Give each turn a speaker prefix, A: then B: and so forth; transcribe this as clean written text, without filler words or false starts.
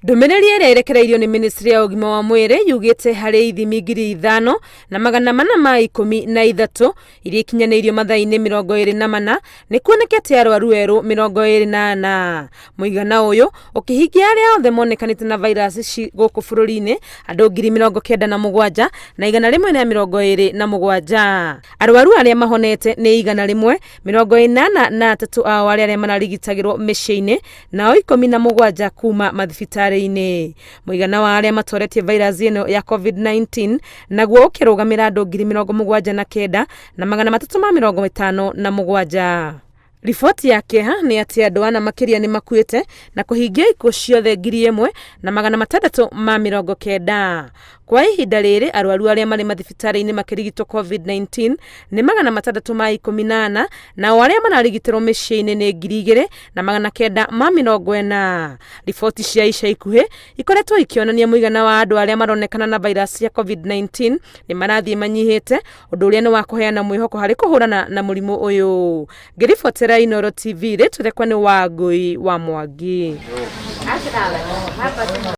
A: Ndũmĩrĩri ĩrĩa ĩrekereirio nĩ Ministry ya Ũgima wa Mwĩrĩ yugĩte harĩ ithimi 5,413 iria ikinyanĩirio mathaa-inĩ 24 nĩ kuonekete arwaru erũ 24. Mũigana ũyũ ũkĩhingia arĩa othe monekanĩte na virus gũkũ bũrũri-inĩ andũ 97,127 127. Arwaru arĩa mahonete nĩ 183 ao arĩa mararigitagĩrwo mĩciĩ-inĩ nao 17 kuma mathibitarĩ. Mũigana wa arĩa matoretie virus ĩno ya COVID-19 naguo ũkĩrũgamĩra andũ 79,357. Riboti ya kĩeha nĩ atĩ andũ ana makĩria nĩ makuĩte na kũhingia ikuũ ciothe 1,690. Kwa ihinda rĩrĩ arwaru arĩa marĩ mathibitarĩ-inĩ makĩrigitwo COVID-19 nĩ 618 nao arĩa mararigitĩrwo mĩciĩ-inĩ nĩ 2,940. Riboti cia ica ikuhĩ ikoretwo ikĩonania mũigana wa andũ arĩa maronekana na virus ya COVID-19 nĩ marathiĩ manyihĩte, ũndũ ũrĩa nĩ wa kũheana mwĩhoko harĩ kũhũrana na mũrimũ ũyũ. Ngĩribotera Inooro TV rĩtũ rĩakwa nĩ Wangũi wa Mwangi.